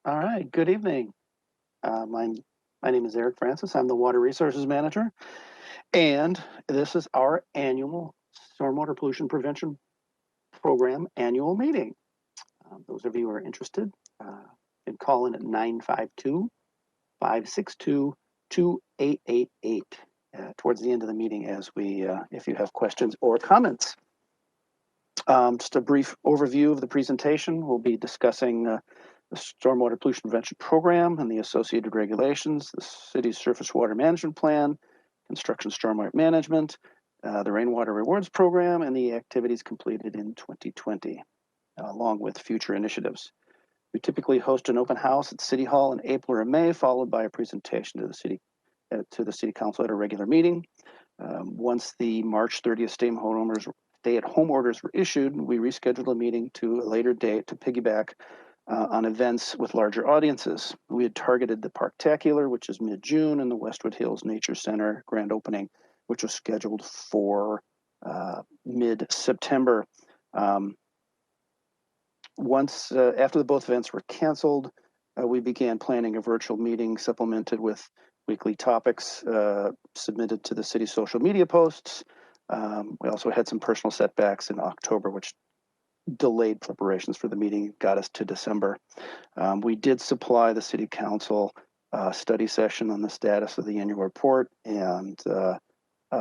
All right, good evening. My name is Eric Francis. I'm the Water Resources Manager, and this is our annual Stormwater Pollution Prevention Program annual meeting. Those of you who are interested can call in at 952-562-2888 towards the end of the meeting if you have questions or comments. Just a brief overview of the presentation. We'll be discussing the Stormwater Pollution Prevention Program and the associated regulations, the city's surface water management plan, construction stormwater management, the rainwater rewards program, and the activities completed in 2020, along with future initiatives. We typically host an open house at City Hall in April or May, followed by a presentation to the City Council at a regular meeting. Once the March 30th stay-at-home orders were issued, we rescheduled a meeting to a later date to piggyback on events with larger audiences. We had targeted the Parktacular, which is mid-June, and the Westwood Hills Nature Center grand opening, which was scheduled for mid-September. After both events were canceled, we began planning a virtual meeting supplemented with weekly topics submitted to the city's social media posts. We also had some personal setbacks in October, which delayed preparations for the meeting, got us to December. We did supply the City Council a study session on the status of the annual report, and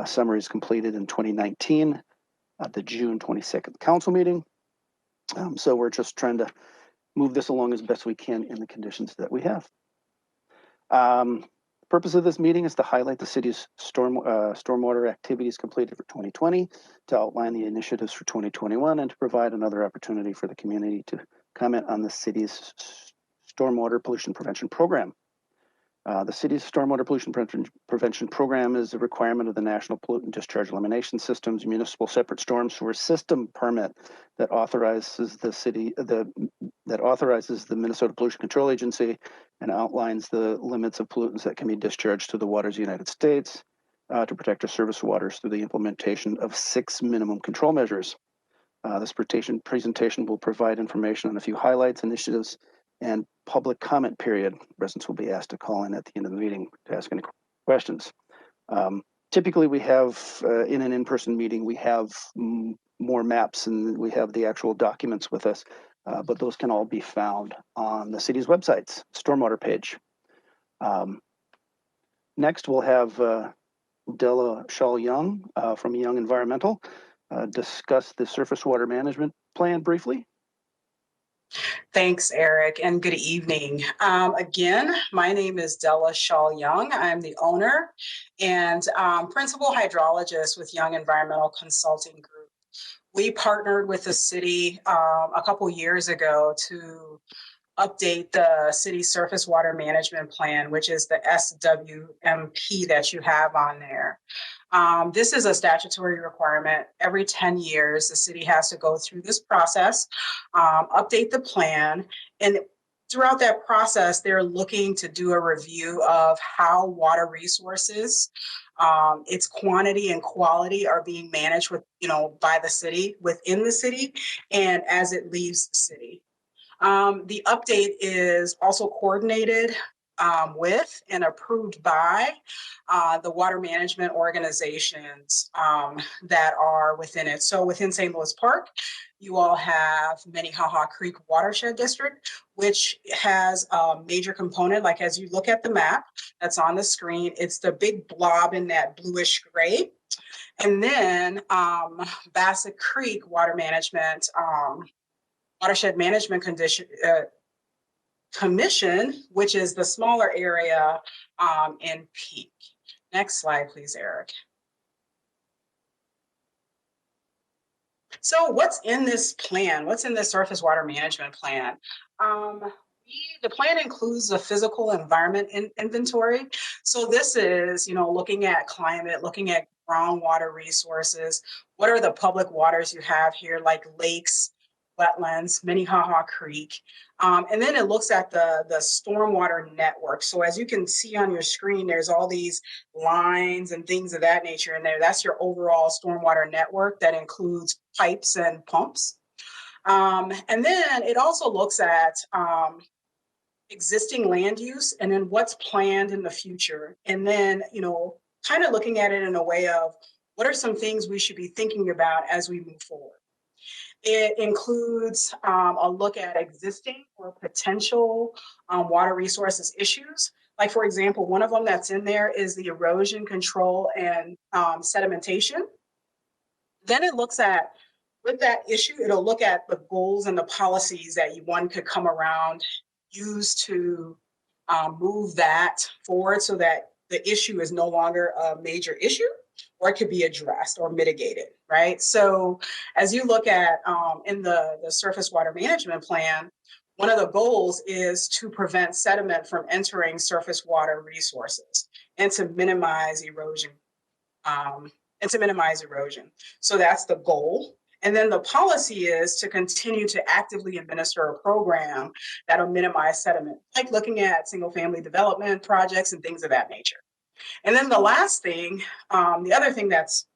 summaries completed in 2019 at the June 22nd council meeting. So we're just trying to move this along as best we can in the conditions that we have. The purpose of this meeting is to highlight the city's stormwater activities completed for 2020, to outline the initiatives for 2021, and to provide another opportunity for the community to comment on the city's stormwater pollution prevention program. The city's stormwater pollution prevention program is a requirement of the National Pollutant Discharge Elimination System's municipal separate storm sewer system permit that authorizes the Minnesota Pollution Control Agency and outlines the limits of pollutants that can be discharged to the waters of the United States to protect our service waters through the implementation of 6 minimum control measures. This presentation will provide information on a few highlights, initiatives, and public comment period. Residents will be asked to call in at the end of the meeting to ask any questions. Typically, we have, in an in-person meeting, we have more maps and we have the actual documents with us, but those can all be found on the city's website's stormwater page. Next, we'll have Della Shaw-Young from Young Environmental discuss the surface water management plan briefly. Thanks, Eric, and good evening. Again, my name is Della Shaw-Young. I'm the owner and principal hydrologist with Young Environmental Consulting Group. We partnered with the city a couple years ago to update the city surface water management plan, which is the SWMP that you have on there. This is a statutory requirement. Every 10 years, the city has to go through this process, update the plan, and throughout that process, they're looking to do a review of how water resources, its quantity and quality are being managed by the city, within the city, and as it leaves the city. The update is also coordinated with and approved by the water management organizations that are within it. So within St. Louis Park, you all have Minnehaha Creek Watershed District, which has a major component, like as you look at the map that's on the screen, it's the big blob in that bluish gray. And then Bassett Creek Water Management Watershed Management Commission, which is the smaller area in Peak. Next slide, please, Eric. So what's in this plan? What's in the surface water management plan? The plan includes a physical environment inventory. So this is, looking at climate, looking at groundwater resources. What are the public waters you have here, like lakes, wetlands, Minnehaha Creek. And then it looks at the stormwater network. So as you can see on your screen, there's all these lines and things of that nature in there. That's your overall stormwater network that includes pipes and pumps. And then it also looks at existing land use, and then what's planned in the future. And then, kind of looking at it in a way of what are some things we should be thinking about as we move forward. It includes a look at existing or potential water resources issues. Like, for example, one of them that's in there is the erosion control and sedimentation. Then it looks at, with that issue, it'll look at the goals and the policies that one could come around, use to move that forward so that the issue is no longer a major issue, or it could be addressed or mitigated, right? So as you look at in the surface water management plan, one of the goals is to prevent sediment from entering surface water resources and to minimize erosion. So that's the goal. And then the policy is to continue to actively administer a program that'll minimize sediment, like looking at single family development projects and things of that nature. And then the last thing, the other thing that's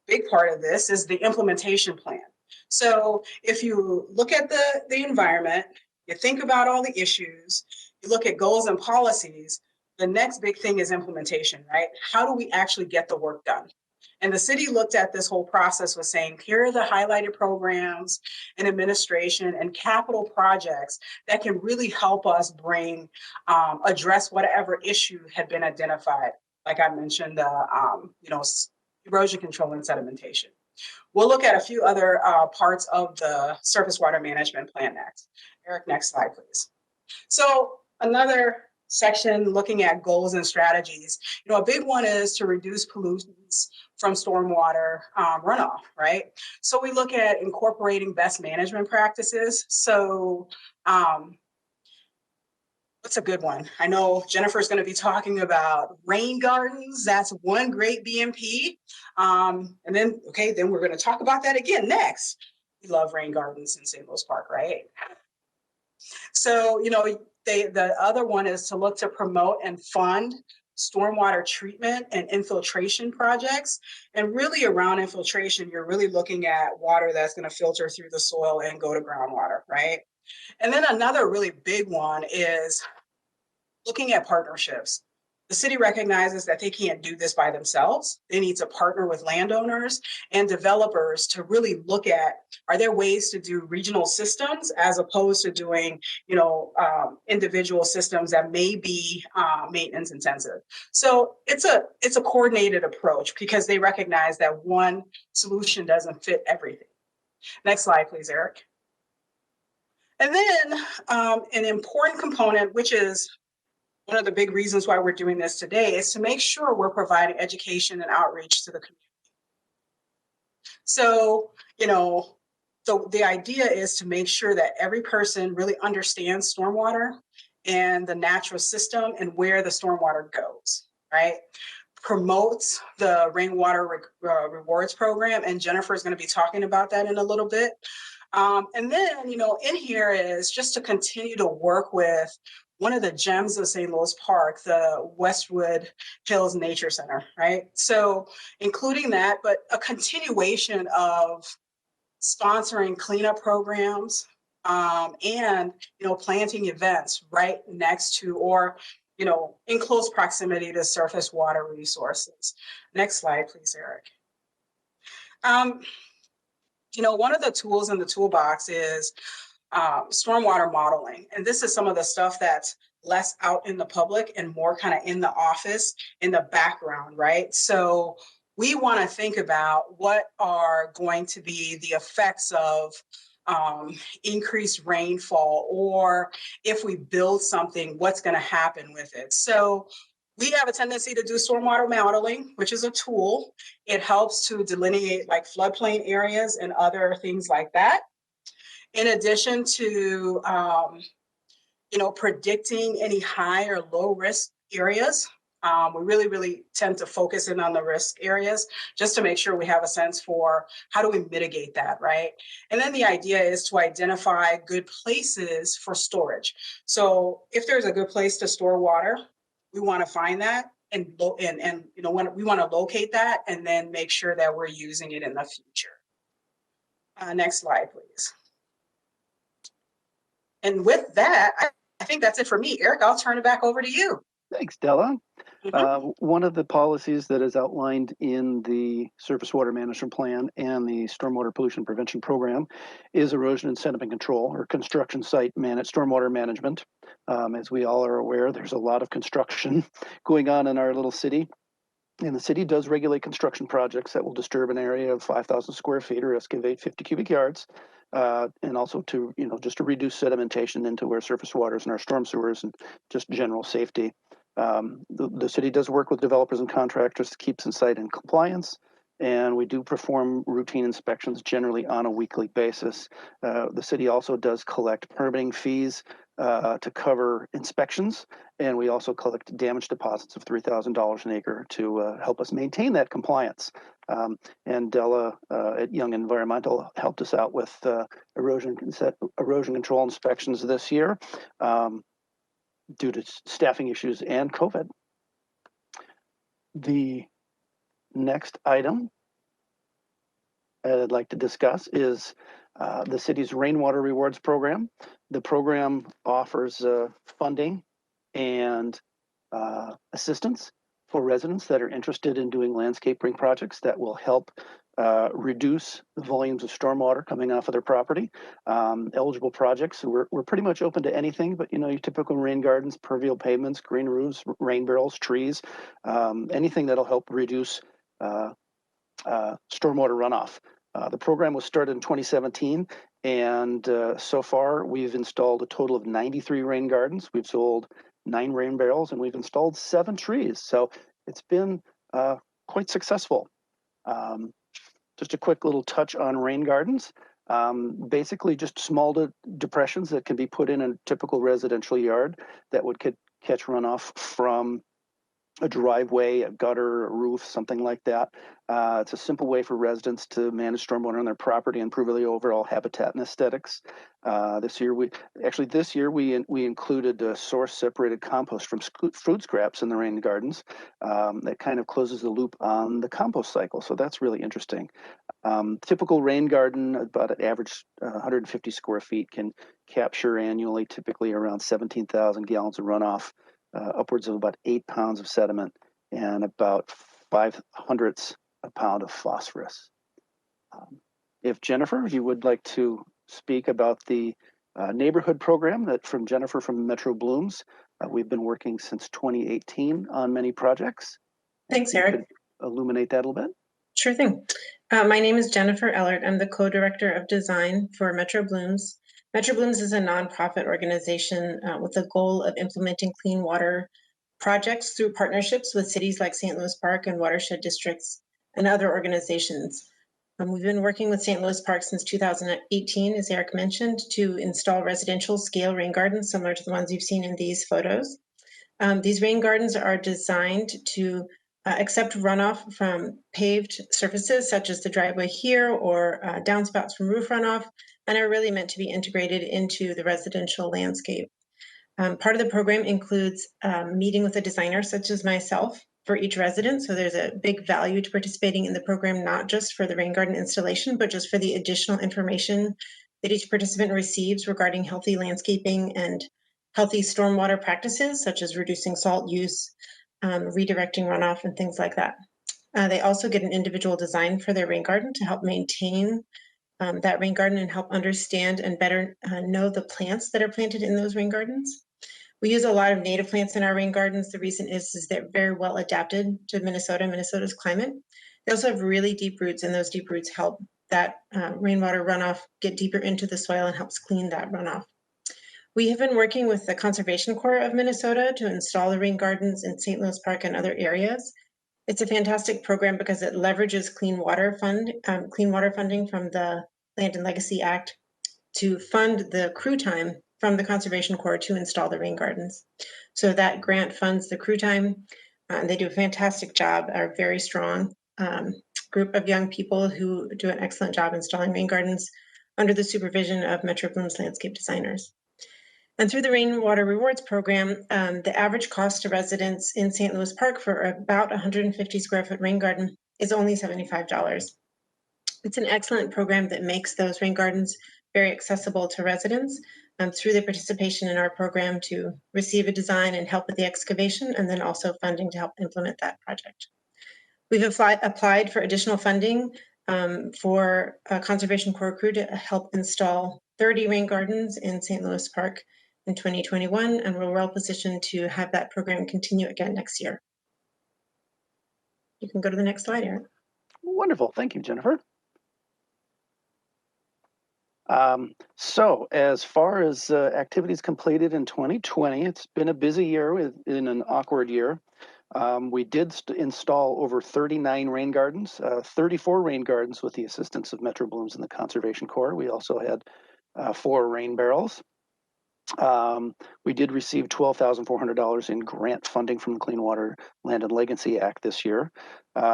a big part of this is the implementation plan. So if you look at the environment, you think about all the issues, you look at goals and policies, the next big thing is implementation, right? How do we actually get the work done? And the city looked at this whole process was saying, here are the highlighted programs and administration and capital projects that can really help us address whatever issue had been identified. Like I mentioned, erosion control and sedimentation. We'll look at a few other parts of the surface water management plan next. Eric, next slide, please. So another section looking at goals and strategies. A big one is to reduce pollutants from stormwater runoff, right? So we look at incorporating best management practices. So what's a good one? I know Jennifer's going to be talking about rain gardens. That's one great BMP. And then we're going to talk about that again next. We love rain gardens in St. Louis Park, right? So, the other one is to look to promote and fund stormwater treatment and infiltration projects. And really around infiltration, you're really looking at water that's going to filter through the soil and go to groundwater, right? And then another really big one is looking at partnerships. The city recognizes that they can't do this by themselves. They need to partner with landowners and developers to really look at, are there ways to do regional systems as opposed to doing, individual systems that may be maintenance intensive. So it's a coordinated approach because they recognize that one solution doesn't fit everything. Next slide, please, Eric. And then an important component, which is one of the big reasons why we're doing this today, is to make sure we're providing education and outreach to the community. So, the idea is to make sure that every person really understands stormwater and the natural system and where the stormwater goes, right? Promotes the rainwater rewards program, and Jennifer is going to be talking about that in a little bit. And then, in here is just to continue to work with one of the gems of St. Louis Park, the Westwood Hills Nature Center, right? So including that, but a continuation of sponsoring cleanup programs and, planting events right next to or, in close proximity to surface water resources. Next slide, please, Eric. One of the tools in the toolbox is stormwater modeling. And this is some of the stuff that's less out in the public and more kind of in the office, in the background, right? So we want to think about what are going to be the effects of increased rainfall, or if we build something, what's going to happen with it. So we have a tendency to do stormwater modeling, which is a tool. It helps to delineate like floodplain areas and other things like that. In addition to, predicting any high or low risk areas, we really tend to focus in on the risk areas just to make sure we have a sense for how do we mitigate that, right? And then the idea is to identify good places for storage. So if there's a good place to store water, we want to find that and when we want to locate that and then make sure that we're using it in the future. Next slide, please. And with that, I think that's it for me. Eric, I'll turn it back over to you. Thanks, Della. Mhm. One of the policies that is outlined in the Surface Water Management Plan and the Stormwater Pollution Prevention Program is erosion and sediment control, or construction site stormwater management. As we all are aware, there's a lot of construction going on in our little city. And the city does regulate construction projects that will disturb an area of 5,000 square feet or excavate 50 cubic yards. And also to, just to reduce sedimentation into our surface waters and our storm sewers and just general safety. The city does work with developers and contractors to keep the site in compliance. And we do perform routine inspections generally on a weekly basis. The city also does collect permitting fees to cover inspections. And we also collect damage deposits of $3,000 an acre to help us maintain that compliance. And Della at Young Environmental helped us out with erosion control inspections this year due to staffing issues and COVID. The next item I'd like to discuss is the city's Rainwater Rewards Program. The program offers funding and assistance for residents that are interested in doing landscaping projects that will help reduce the volumes of stormwater coming off of their property. Eligible projects, we're pretty much open to anything, but your typical rain gardens, pervial pavements, green roofs, rain barrels, trees, anything that'll help reduce stormwater runoff. The program was started in 2017, and so far we've installed a total of 93 rain gardens. We've sold 9 rain barrels, and we've installed 7 trees. So it's been quite successful. Just a quick little touch on rain gardens. Basically just small depressions that can be put in a typical residential yard that would catch runoff from a driveway, a gutter, a roof, something like that. It's a simple way for residents to manage stormwater on their property and improve the overall habitat and aesthetics. This year we included source separated compost from food scraps in the rain gardens. That kind of closes the loop on the compost cycle. So that's really interesting. Typical rain garden, about an average 150 square feet, can capture annually typically around 17,000 gallons of runoff. Upwards of about 8 pounds of sediment and about 0.05 a pound of phosphorus. If Jennifer, you would like to speak about the neighborhood program that from Jennifer from Metro Blooms, we've been working since 2018 on many projects. Thanks, Eric. Illuminate that a little bit. Sure thing. My name is Jennifer Ellert. I'm the co-director of design for Metro Blooms. Metro Blooms is a nonprofit organization with the goal of implementing clean water projects through partnerships with cities like St. Louis Park and watershed districts and other organizations. We've been working with St. Louis Park since 2018, as Eric mentioned, to install residential scale rain gardens similar to the ones you've seen in these photos. These rain gardens are designed to accept runoff from paved surfaces, such as the driveway here, or downspouts from roof runoff, and are really meant to be integrated into the residential landscape. Part of the program includes meeting with a designer such as myself for each resident. So there's a big value to participating in the program, not just for the rain garden installation, but just for the additional information that each participant receives regarding healthy landscaping and healthy stormwater practices, such as reducing salt use, redirecting runoff, and things like that. They also get an individual design for their rain garden to help maintain that rain garden and help understand and better know the plants that are planted in those rain gardens. We use a lot of native plants in our rain gardens. The reason is they're very well adapted to Minnesota's climate. They also have really deep roots, and those deep roots help that rainwater runoff get deeper into the soil and helps clean that runoff. We have been working with the Conservation Corps of Minnesota to install the rain gardens in St. Louis Park and other areas. It's a fantastic program because it leverages clean water funding from the Land and Legacy Act to fund the crew time from the Conservation Corps to install the rain gardens. So that grant funds the crew time. They do a fantastic job, are a very strong group of young people who do an excellent job installing rain gardens under the supervision of Metro Blooms landscape designers. And through the Rainwater Rewards Program, the average cost to residents in St. Louis Park for about 150 square foot rain garden is only $75. It's an excellent program that makes those rain gardens very accessible to residents. through their participation in our program to receive a design and help with the excavation, and then also funding to help implement that project. We've applied for additional funding for a Conservation Corps crew to help install 30 rain gardens in St. Louis Park in 2021, and we're well positioned to have that program continue again next year. You can go to the next slide, Eric. Wonderful. Thank you, Jennifer. So as far as activities completed in 2020, it's been a busy year in an awkward year. We did install over 39 rain gardens, 34 rain gardens with the assistance of Metro Blooms and the Conservation Corps. We also had 4 rain barrels. We did receive $12,400 in grant funding from the Clean Water Land and Legacy Act this year.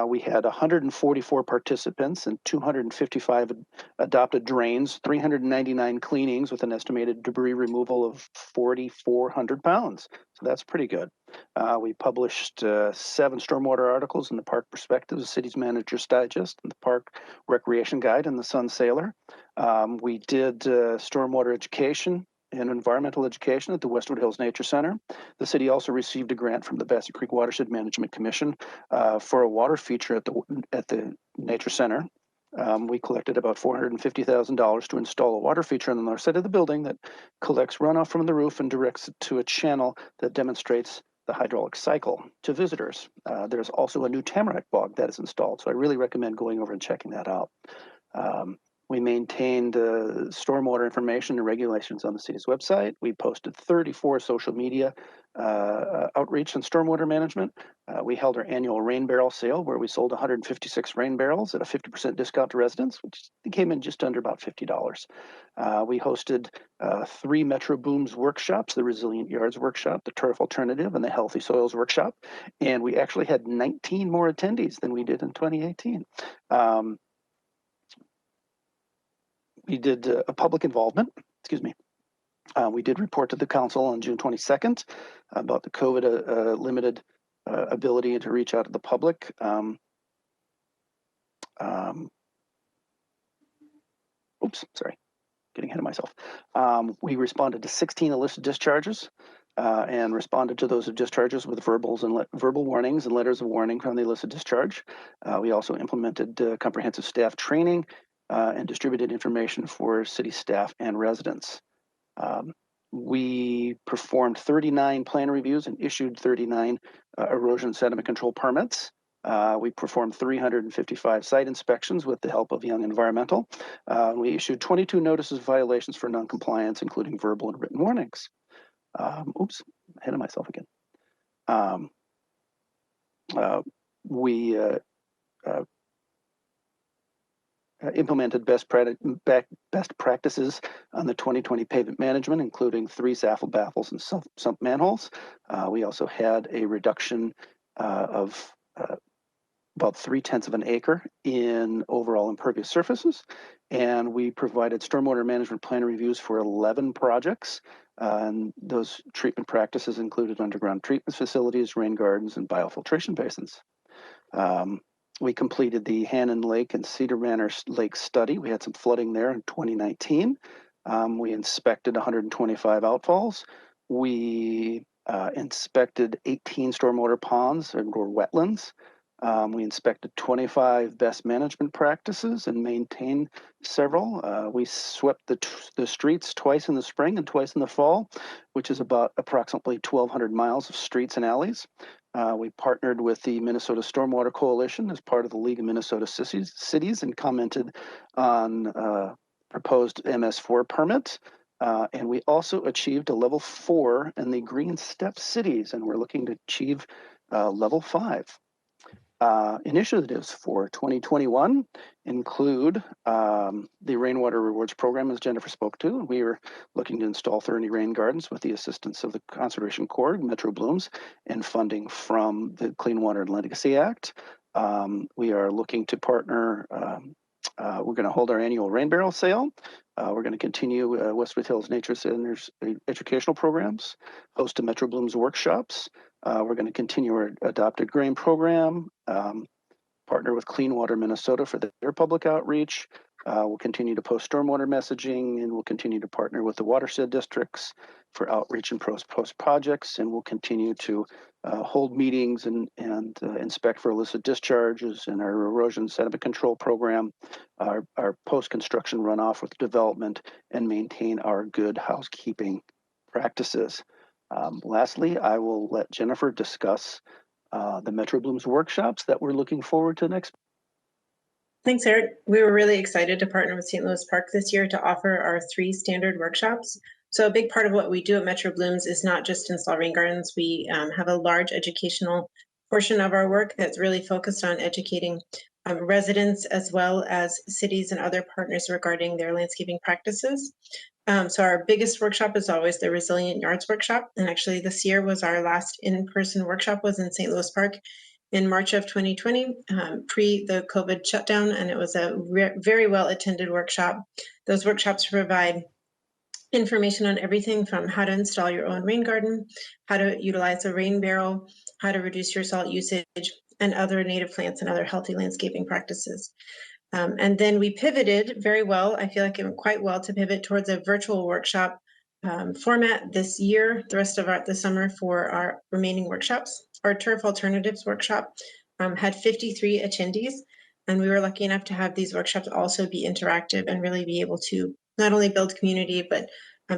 We had 144 participants and 255 adopted drains, 399 cleanings with an estimated debris removal of 4,400 pounds. So that's pretty good. We published 7 stormwater articles in the Park Perspectives, the City's Manager's Digest, and the Park Recreation Guide, and the Sun Sailor. We did stormwater education and environmental education at the Westwood Hills Nature Center. The city also received a grant from the Bassett Creek Watershed Management Commission for a water feature at the Nature Center. We collected about $450,000 to install a water feature on the north side of the building that collects runoff from the roof and directs it to a channel that demonstrates the hydraulic cycle to visitors. There's also a new tamarack bog that is installed, so I really recommend going over and checking that out. We maintained stormwater information and regulations on the city's website. We posted 34 social media outreach on stormwater management. We held our annual rain barrel sale where we sold 156 rain barrels at a 50% discount to residents, which came in just under about $50. We hosted 3 Metro Blooms workshops, the Resilient Yards Workshop, the Turf Alternative, and the Healthy Soils Workshop. And we actually had 19 more attendees than we did in 2018. We did a public involvement, excuse me. We did report to the council on June 22nd about the COVID limited ability to reach out to the public. Oops, sorry, getting ahead of myself. We responded to 16 illicit discharges and responded to those discharges with verbal warnings and letters of warning from the illicit discharge. We also implemented comprehensive staff training and distributed information for city staff and residents. We performed 39 plan reviews and issued 39 erosion sediment control permits. We performed 355 site inspections with the help of Young Environmental. We issued 22 notices of violations for noncompliance, including verbal and written warnings. Oops, ahead of myself again. We implemented best practices on the 2020 pavement management, including 3 SAFL baffles and sump manholes. We also had a reduction of about 0.3 of an acre in overall impervious surfaces. And we provided stormwater management plan reviews for 11 projects. And those treatment practices included underground treatment facilities, rain gardens, and biofiltration basins. We completed the Hannon Lake and Cedar Manor Lake study. We had some flooding there in 2019. We inspected 125 outfalls. We inspected 18 stormwater ponds or wetlands. We inspected 25 best management practices and maintained several. We swept the streets twice in the spring and twice in the fall, which is about approximately 1,200 miles of streets and alleys. We partnered with the Minnesota Stormwater Coalition as part of the League of Minnesota Cities and commented on proposed MS4 permits. And we also achieved a level 4 in the Green Step cities, and we're looking to achieve level 5. Initiatives for 2021 include the Rainwater Rewards Program, as Jennifer spoke to. We are looking to install 30 rain gardens with the assistance of the Conservation Corps, Metro Blooms, and funding from the Clean Water and Legacy Act. We are looking to partner. We're going to hold our annual rain barrel sale. We're going to continue Westwood Hills Nature Center's educational programs, host a Metro Blooms workshops. We're going to continue our adopted grain program, partner with Clean Water Minnesota for their public outreach, We'll continue to post stormwater messaging, and we'll continue to partner with the watershed districts for outreach and post projects, and we'll continue to hold meetings and inspect for illicit discharges in our erosion sediment control program, our post-construction runoff with development, and maintain our good housekeeping practices. Lastly, I will let Jennifer discuss the Metro Blooms workshops that we're looking forward to next. Thanks, Eric. We were really excited to partner with St. Louis Park this year to offer our 3 standard workshops. So a big part of what we do at Metro Blooms is not just install rain gardens. We have a large educational portion of our work that's really focused on educating residents as well as cities and other partners regarding their landscaping practices. So our biggest workshop is always the Resilient Yards Workshop. And actually this year was our last in-person workshop was in St. Louis Park in March of 2020, pre the COVID shutdown, and it was a very well attended workshop. Those workshops provide information on everything from how to install your own rain garden, how to utilize a rain barrel, how to reduce your salt usage, and other native plants and other healthy landscaping practices. And then we pivoted very well. I feel like it went quite well to pivot towards a virtual workshop format this year, the rest of the summer for our remaining workshops. Our Turf Alternatives workshop had 53 attendees, and we were lucky enough to have these workshops also be interactive and really be able to not only build community, but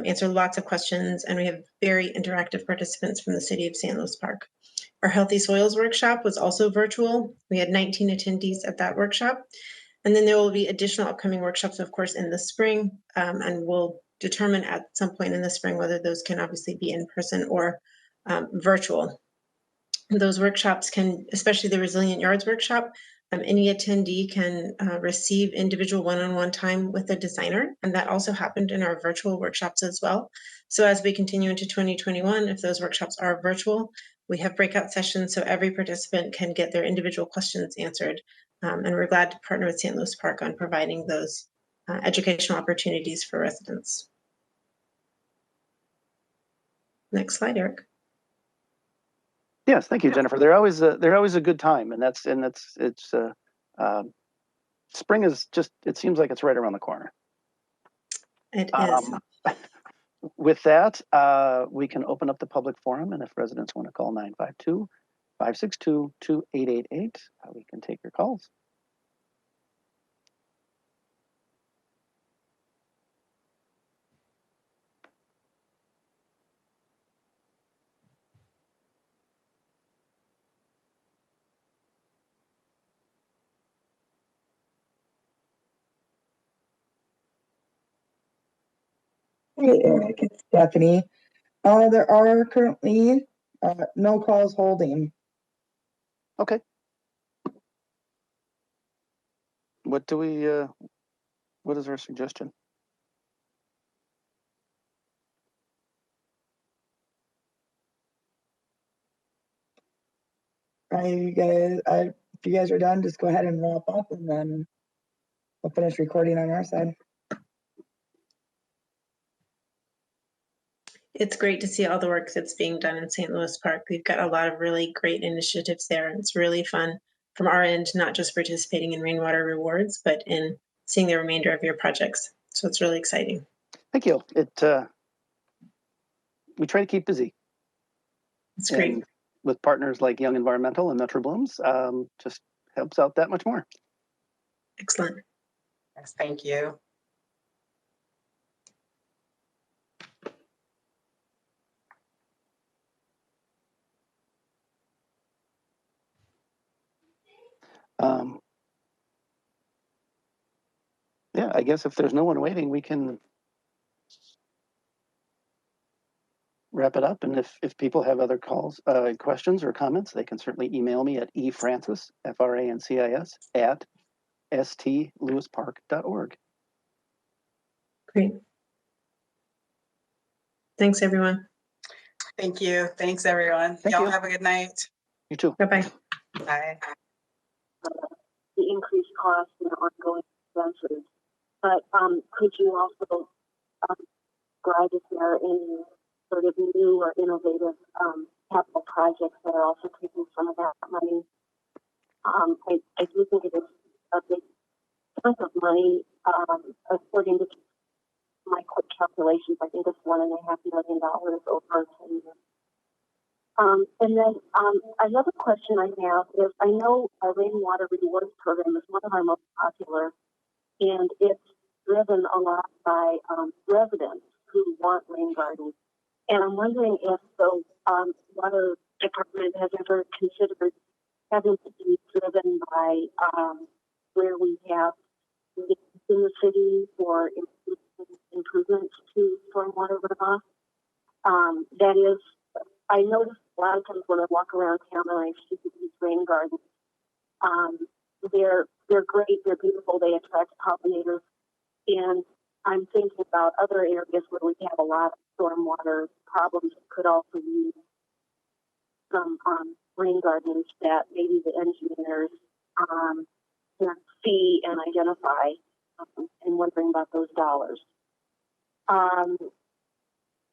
answer lots of questions. And we have very interactive participants from the city of St. Louis Park. Our Healthy Soils workshop was also virtual. We had 19 attendees at that workshop. And then there will be additional upcoming workshops, of course, in the spring, and we'll determine at some point in the spring whether those can obviously be in person or virtual. Those workshops can, especially the Resilient Yards workshop, any attendee can receive individual one-on-one time with a designer, and that also happened in our virtual workshops as well. So as we continue into 2021, if those workshops are virtual, we have breakout sessions so every participant can get their individual questions answered. And we're glad to partner with St. Louis Park on providing those educational opportunities for residents. Next slide, Eric. Yes, thank you, Jennifer. They're always a good time, and spring is just, it seems like it's right around the corner. It is. With that, we can open up the public forum, and if residents want to call 952-562-2888, we can take your calls. Hey Eric, it's Stephanie. There are currently no calls holding. Okay. What is our suggestion? If you guys are done, just go ahead and wrap up, and then we'll finish recording on our side. It's great to see all the work that's being done in St. Louis Park. We've got a lot of really great initiatives there, and it's really fun from our end, not just participating in rainwater rewards, but in seeing the remainder of your projects. So it's really exciting. Thank you. We try to keep busy. It's great. And with partners like Young Environmental and Metro Blooms, just helps out that much more. Excellent. Yes, thank you. Yeah, I guess if there's no one waiting, we can wrap it up. And if people have other questions or comments, they can certainly email me at efrancis, Francis, at stlewispark.org. Great. Thanks, everyone. Thank you. Thanks, everyone. Thank Y'all you. have a good night. You too. Bye-bye. Bye. The increased costs and ongoing expenses. But could you also describe if there are any sort of new or innovative capital projects that are also taking some of that money? I do think it is a big chunk of money According to my quick calculations, I think it's $1.5 million over 10 years. And then another question I have is, I know our rainwater rewards program is one of our most popular, and it's driven a lot by residents who want rain gardens. And I'm wondering if the water department has ever considered having to be driven by where we have needs in the city for improvements to stormwater runoff. That is, I notice a lot of times when I walk around town and I see these rain gardens, they're great, they're beautiful, they attract pollinators, and I'm thinking about other areas where we have a lot of stormwater problems that could also use some rain gardens that maybe the engineers can see and identify, and wondering about those dollars.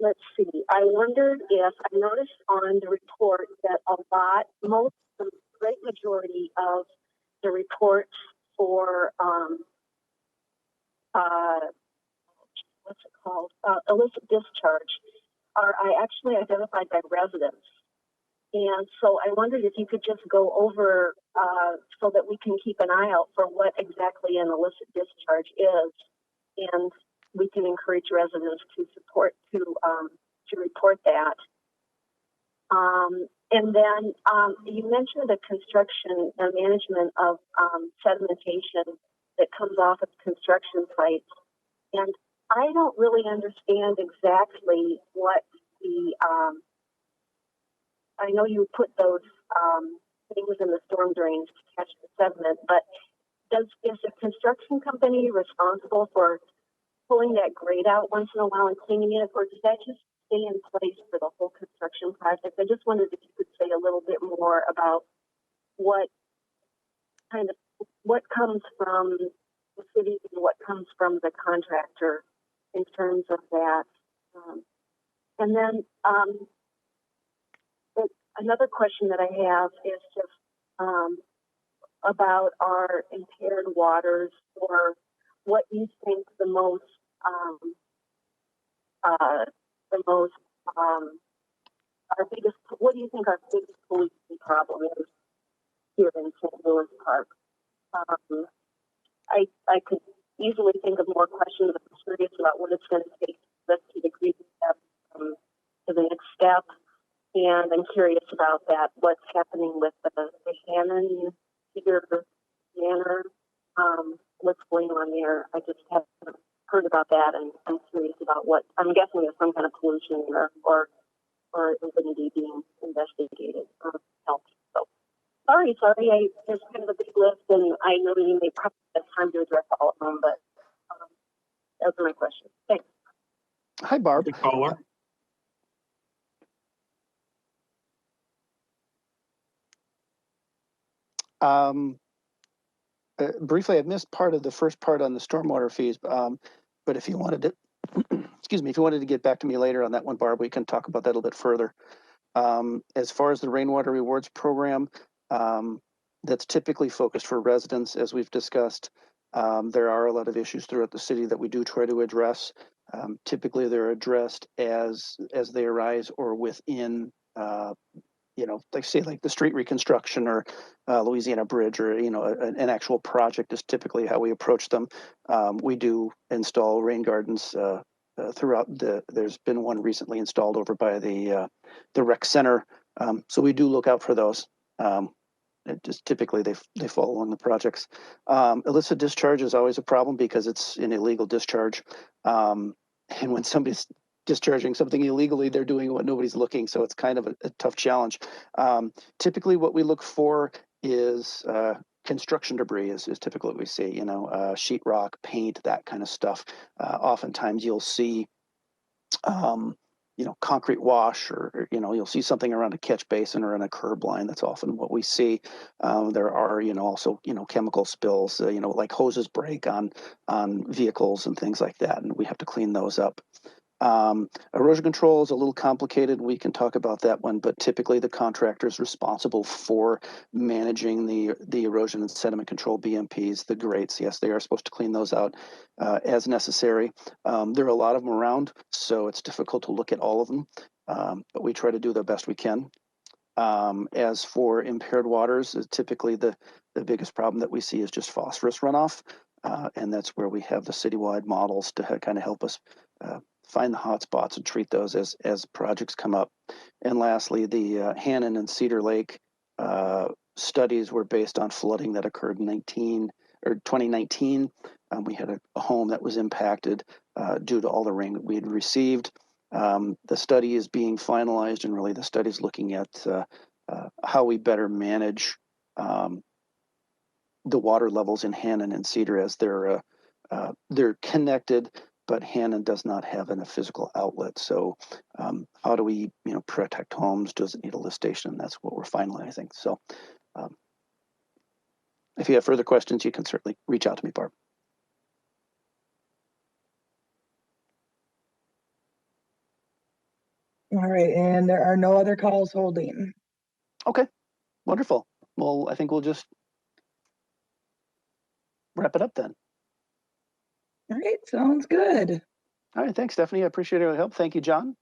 Let's see. I wondered if I noticed on the report that the great majority of the reports for what's it called? Illicit discharge are actually identified by residents. And so I wondered if you could just go over so that we can keep an eye out for what exactly an illicit discharge is, and we can encourage residents to report that. And then you mentioned the construction and management of sedimentation that comes off of construction sites, and I don't really understand exactly what the I know you put those things in the storm drains to catch the sediment, but is the construction company responsible for pulling that grate out once in a while and cleaning it, or does that just stay in place for the whole construction project? I just wondered if you could say a little bit more about what comes from the city and what comes from the contractor in terms of that. And then another question that I have is just about our impaired waters, or what you think what do you think our biggest pollution problem is here in St. Louis Park? I could easily think of more questions, but I'm curious about what it's going to take to degree step to the next step. And I'm curious about that, what's happening with the Hannon Cedar Manor, what's going on there. I just haven't heard about that, and I'm curious about what, I'm guessing there's some kind of pollution there, or is it being investigated or helped. So, sorry, there's kind of a big list, and I know that you may probably have time to address all of them, but those are my questions. Thanks. Hi, Barb. Good caller. Briefly, I missed part of the first part on the stormwater fees, but if you wanted to, excuse me, if you wanted to get back to me later on that one, Barb, we can talk about that a little bit further. As far as the rainwater rewards program, that's typically focused for residents, as we've discussed. There are a lot of issues throughout the city that we do try to address. Typically, they're addressed as they arise or within like say like the street reconstruction or Louisiana Bridge, or an actual project is typically how we approach them. We do install rain gardens throughout there's been one recently installed over by the rec center, so we do look out for those. Just typically they fall along the projects. Illicit discharge is always a problem because it's an illegal discharge, and when somebody's discharging something illegally, they're doing what nobody's looking, so it's kind of a tough challenge. Typically what we look for is construction debris is typically what we see, sheetrock, paint, that kind of stuff. Oftentimes you'll see concrete wash, or you'll see something around a catch basin or in a curb line. That's often what we see. There are also chemical spills, like hoses break on vehicles and things like that, and we have to clean those up. Erosion control is a little complicated. We can talk about that one, but typically the contractor is responsible for managing the erosion and sediment control BMPs, the grates. Yes, they are supposed to clean those out as necessary. There are a lot of them around, so it's difficult to look at all of them, but we try to do the best we can. As for impaired waters, typically the biggest problem that we see is just phosphorus runoff, and that's where we have the citywide models to kind of help us find the hot spots and treat those as projects come up. And lastly, the Hannon and Cedar Lake studies were based on flooding that occurred in 2019. We had a home that was impacted due to all the rain that we had received. The study is being finalized, and really the study is looking at how we better manage the water levels in Hannon and Cedar, as they're connected, but Hannon does not have a physical outlet. So how do we protect homes? Does it need a lift station? That's what we're finalizing. So if you have further questions, you can certainly reach out to me, Barb. All right, and there are no other calls holding. Okay, wonderful. Well, I think we'll just wrap it up then. All right, sounds good. All right, thanks, Stephanie. I appreciate your help. Thank you, John.